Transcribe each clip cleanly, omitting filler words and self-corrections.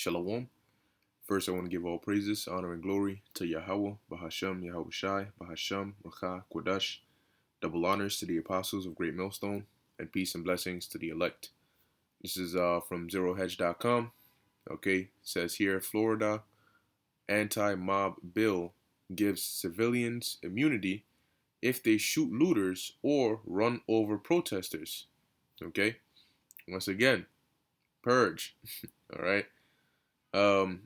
Shalom. First, I want to give all praises, honor, and glory to Yahweh, Bahashem, Yahweh Shai, Bahashem, Racha, Kodash. Double honors to the apostles of Great Millstone, and peace and blessings to the elect. This is from ZeroHedge.com. Okay, it says here, Florida anti-mob bill gives civilians immunity if they shoot looters or run over protesters. Okay, once again, purge. All right.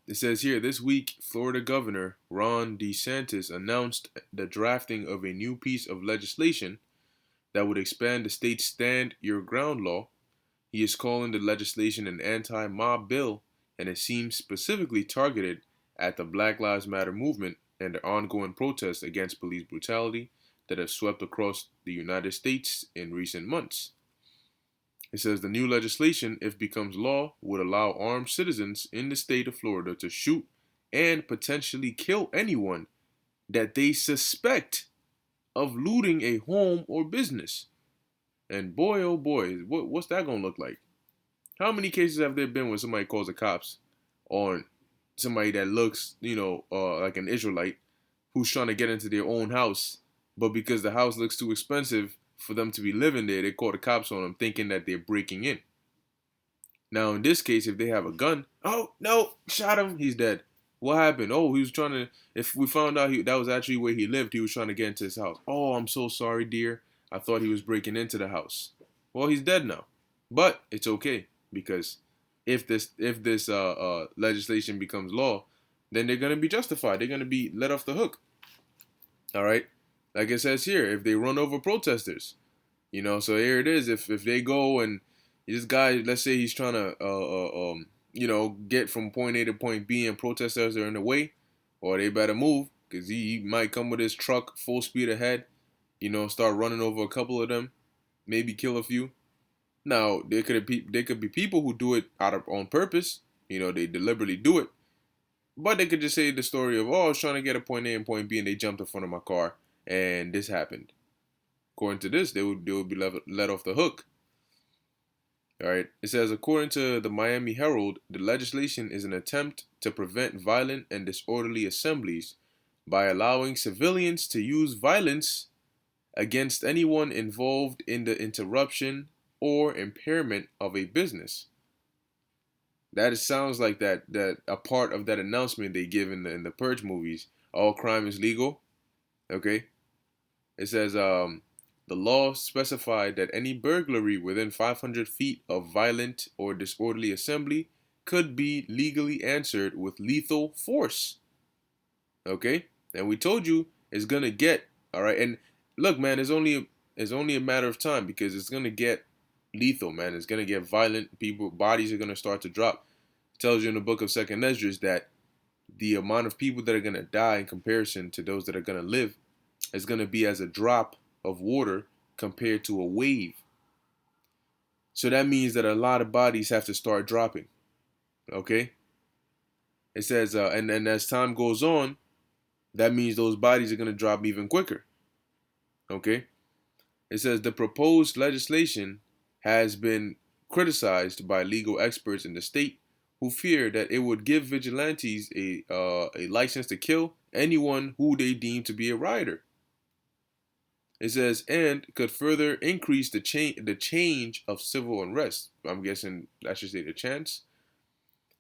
It says here, this week, Florida Governor Ron DeSantis announced the drafting of a new piece of legislation that would expand the state's Stand Your Ground law. He is calling the legislation an anti-mob bill, and it seems specifically targeted at the Black Lives Matter movement and the ongoing protests against police brutality that have swept across the United States in recent months. It says the new legislation, if becomes law, would allow armed citizens in the state of Florida to shoot and potentially kill anyone that they suspect of looting a home or business. And boy, oh boy, what's that going to look like? How many cases have there been when somebody calls the cops on somebody that looks, like an Israelite who's trying to get into their own house, but because the house looks too expensive for them to be living there, they call the cops on them thinking that they're breaking in. Now, in this case, if they have a gun, oh, no, shot him, he's dead. What happened? Oh, he was trying to, if we found out that was actually where he lived, he was trying to get into his house. Oh, I'm so sorry, dear. I thought he was breaking into the house. Well, he's dead now. But it's okay, because if this legislation becomes law, then they're going to be justified. They're going to be let off the hook. All right? Like it says here, if they run over protesters, so here it is. If they go and this guy, let's say he's trying to, get from point A to point B, and protesters are in the way, or they better move, because he might come with his truck full speed ahead, start running over a couple of them, maybe kill a few. Now, there could be people who do it on purpose, they deliberately do it, but they could just say the story of, oh, I was trying to get a point A and point B, and they jumped in front of my car, and this happened. According to this, they would be let off the hook. All right. It says, according to the Miami Herald, the legislation is an attempt to prevent violent and disorderly assemblies by allowing civilians to use violence against anyone involved in the interruption or impairment of a business. That sounds like that a part of that announcement they give in the Purge movies. All crime is legal. Okay. It says, the law specified that any burglary within 500 feet of violent or disorderly assembly could be legally answered with lethal force. Okay? And we told you it's going to get, all right? And look, man, it's only a matter of time, because it's going to get lethal, man. It's going to get violent. Bodies are going to start to drop. It tells you in the book of Second Esdras that the amount of people that are going to die in comparison to those that are going to live is going to be as a drop of water compared to a wave. So that means that a lot of bodies have to start dropping. Okay? It says, and as time goes on, that means those bodies are going to drop even quicker. Okay? It says the proposed legislation has been criticized by legal experts in the state, who fear that it would give vigilantes a license to kill anyone who they deem to be a rioter. It says, and could further increase the change of civil unrest. I'm guessing I should say the chance.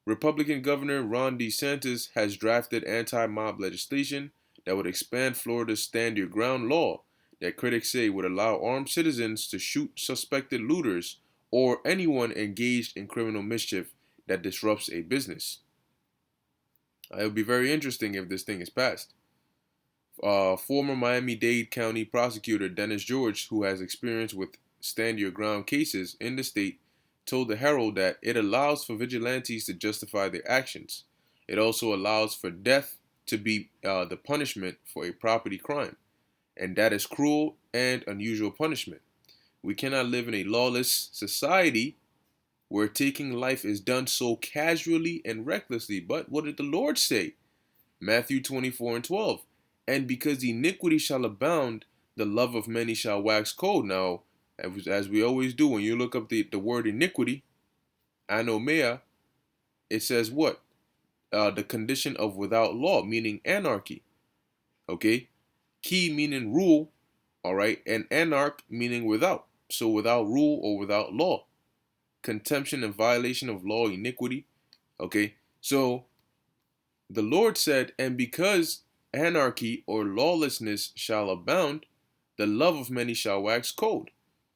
Republican Governor Ron DeSantis has drafted anti-mob legislation that would expand Florida's Stand Your Ground law that critics say would allow armed citizens to shoot suspected looters or anyone engaged in criminal mischief that disrupts a business. It would be very interesting if this thing is passed. Former Miami-Dade County prosecutor Dennis George, who has experience with stand your ground cases in the state, told the Herald that it allows for vigilantes to justify their actions. It also allows for death to be the punishment for a property crime, and that is cruel and unusual punishment. We cannot live in a lawless society where taking life is done so casually and recklessly. But what did the Lord say? Matthew 24:12. And because iniquity shall abound, the love of many shall wax cold. Now, as we always do, when you look up the word iniquity, anomia, it says what? the condition of without law, meaning anarchy. Okay, key meaning rule, all right, and anarch meaning without. So without rule or without law, contempt and violation of law, iniquity. Okay, so the Lord said, and because anarchy or lawlessness shall abound, the love of many shall wax cold.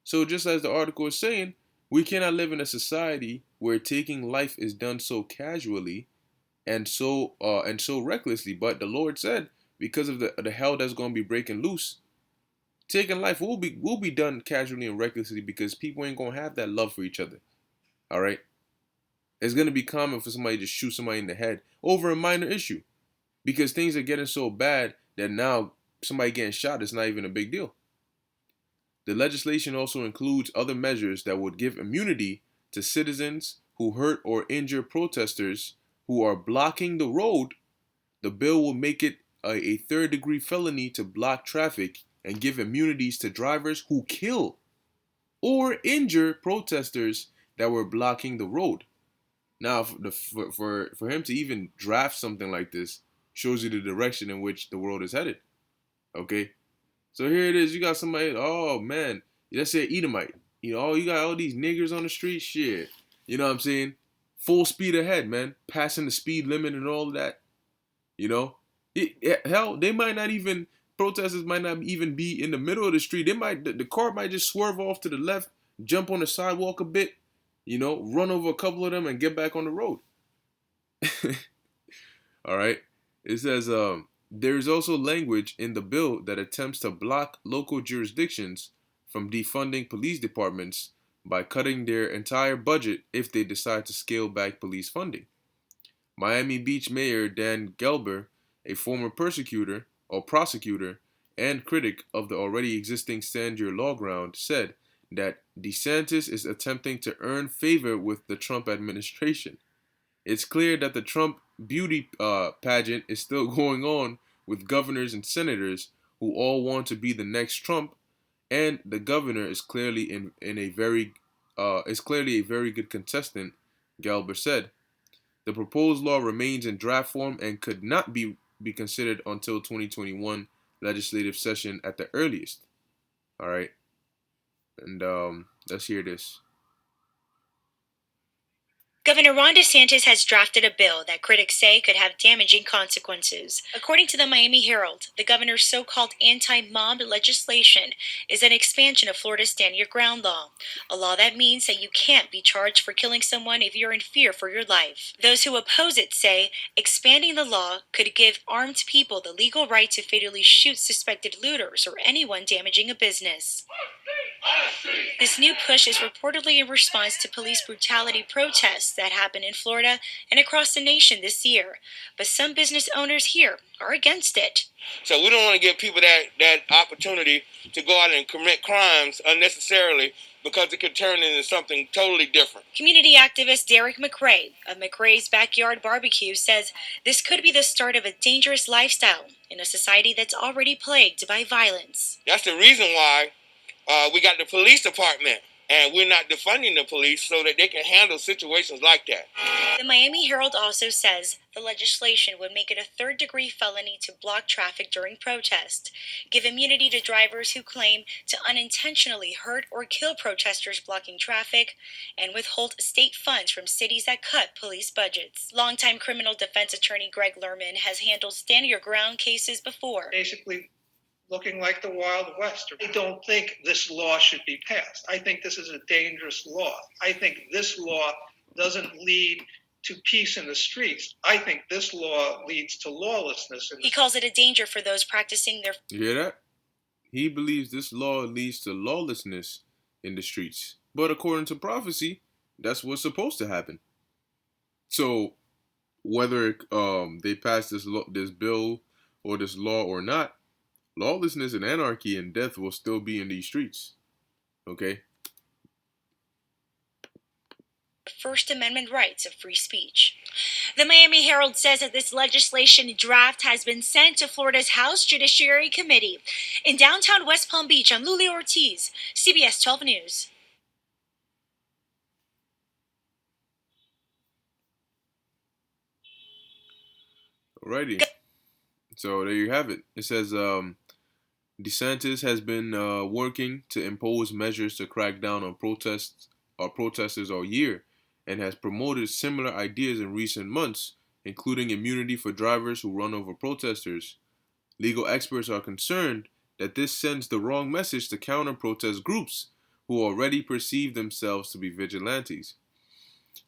So just as the article is saying, we cannot live in a society where taking life is done so casually and so recklessly. But the Lord said, because of the hell that's going to be breaking loose, taking life will be done casually and recklessly because people ain't going to have that love for each other. All right, it's going to be common for somebody to shoot somebody in the head over a minor issue because things are getting so bad that now somebody getting shot is not even a big deal. The legislation also includes other measures that would give immunity to citizens who hurt or injure protesters who are blocking the road. The bill will make it a third-degree felony to block traffic and give immunities to drivers who kill or injure protesters that were blocking the road. Now, for him to even draft something like this shows you the direction in which the world is headed. Okay, so here it is. You got somebody. Oh man, let's say Edomite. You know, you got all these niggers on the street. Shit, you know what I'm saying? Full speed ahead, man. Passing the speed limit and all of that. You know, hell, they might not even protesters might not even be in the middle of the street. They might the car might just swerve off to the left, jump on the sidewalk a bit. You know, run over a couple of them and get back on the road. All right. It says there is also language in the bill that attempts to block local jurisdictions from defunding police departments by cutting their entire budget if they decide to scale back police funding. Miami Beach Mayor Dan Gelber, a former persecutor or prosecutor and critic of the already existing Stand Your Law ground, said that DeSantis is attempting to earn favor with the Trump administration. It's clear that the Trump beauty pageant is still going on with governors and senators who all want to be the next Trump, and the governor is clearly in a very is clearly a very good contestant, Galber said. The proposed law remains in draft form and could not be considered until 2021 legislative session at the earliest. All right, and let's hear this. Governor Ron DeSantis has drafted a bill that critics say could have damaging consequences. According to the Miami Herald, the governor's so-called anti-mob legislation is an expansion of Florida's Stand Your Ground law, a law that means that you can't be charged for killing someone if you're in fear for your life. Those who oppose it say expanding the law could give armed people the legal right to fatally shoot suspected looters or anyone damaging a business. This new push is reportedly in response to police brutality protests that happened in Florida and across the nation this year. But some business owners here are against it. So we don't want to give people that opportunity to go out and commit crimes unnecessarily because it could turn into something totally different. Community activist Derek McRae of McRae's Backyard Barbecue says this could be the start of a dangerous lifestyle in a society that's already plagued by violence. That's the reason why we got the police department, and we're not defunding the police so that they can handle situations like that. The Miami Herald also says the legislation would make it a third-degree felony to block traffic during protest, give immunity to drivers who claim to unintentionally hurt or kill protesters blocking traffic, and withhold state funds from cities that cut police budgets. Longtime criminal defense attorney Greg Lerman has handled stand-your-ground cases before. Basically, looking like the Wild West. I don't think this law should be passed. I think this is a dangerous law. I think this law doesn't lead to peace in the streets. I think this law leads to lawlessness. He calls it a danger for those practicing their... You hear that? He believes this law leads to lawlessness in the streets. But according to prophecy, that's what's supposed to happen. So whether they pass this bill or this law or not, lawlessness and anarchy and death will still be in these streets. Okay? First Amendment rights of free speech. The Miami Herald says that this legislation draft has been sent to Florida's House Judiciary Committee. In downtown West Palm Beach, I'm Lulia Ortiz, CBS 12 News. Alrighty. So there you have it. It says DeSantis has been working to impose measures to crack down on protesters all year, and has promoted similar ideas in recent months, including immunity for drivers who run over protesters. Legal experts are concerned that this sends the wrong message to counter-protest groups who already perceive themselves to be vigilantes.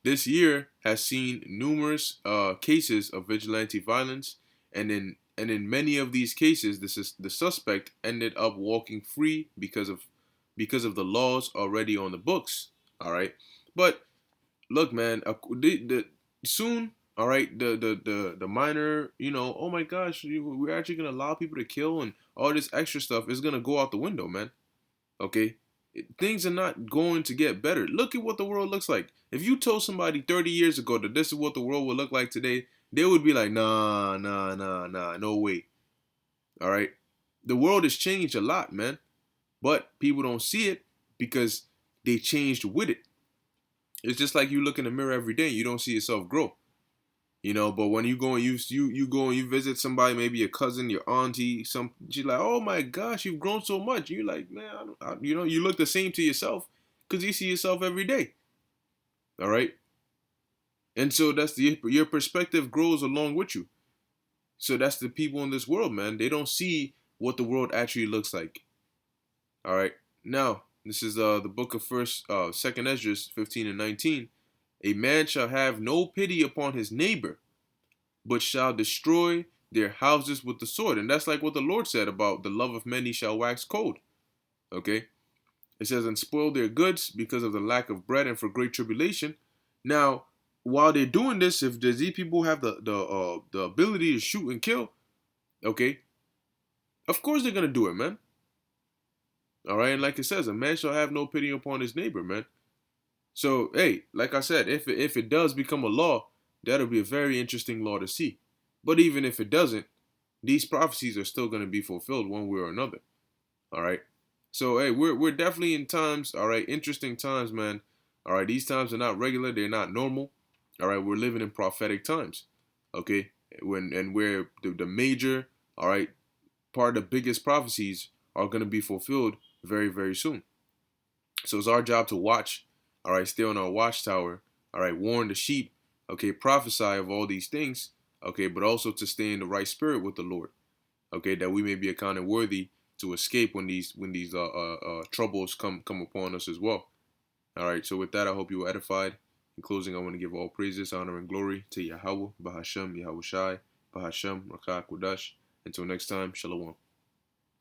This year has seen numerous cases of vigilante violence, and in many of these cases, the suspect ended up walking free because of the laws already on the books. All right, but look, man, soon, all right, the minor, oh my gosh, we're actually gonna allow people to kill and all this extra stuff is gonna go out the window, man. Okay, things are not going to get better. Look at what the world looks like. If you told somebody 30 years ago that this is what the world would look like today, they would be like, nah, nah, nah, nah, no way. All right, the world has changed a lot, man, but people don't see it because they changed with it. It's just like you look in the mirror every day, you don't see yourself grow. But when you go and you go and you visit somebody, maybe your cousin, your auntie, she's like, oh my gosh, you've grown so much. You're like, man, you look the same to yourself because you see yourself every day. All right, and so that's your perspective grows along with you. So that's the people in this world, man. They don't see what the world actually looks like. All right, now this is the book of Second Esdras 15 and 19. A man shall have no pity upon his neighbor, but shall destroy their houses with the sword. And that's like what the Lord said about the love of many shall wax cold. Okay? It says, and spoil their goods because of the lack of bread and for great tribulation. Now, while they're doing this, if these people have the ability to shoot and kill, okay, of course they're going to do it, man. All right? And like it says, a man shall have no pity upon his neighbor, man. So, hey, like I said, if it does become a law, that'll be a very interesting law to see. But even if it doesn't, these prophecies are still going to be fulfilled one way or another. All right. So, hey, we're definitely in times, all right, interesting times, man. All right, these times are not regular, they're not normal. All right, we're living in prophetic times. Okay? Where the major, all right, part of the biggest prophecies are going to be fulfilled very, very soon. So it's our job to watch, all right, stay on our watchtower, all right, warn the sheep, okay, prophesy of all these things, okay, but also to stay in the right spirit with the Lord, okay, that we may be accounted worthy to escape when these troubles come upon us as well. All right, so with that, I hope you were edified. In closing, I want to give all praises, honor, and glory to Yahweh, Bahashem, Yahushai, Bahashem, Rakah, Kudash. Until next time, Shalom.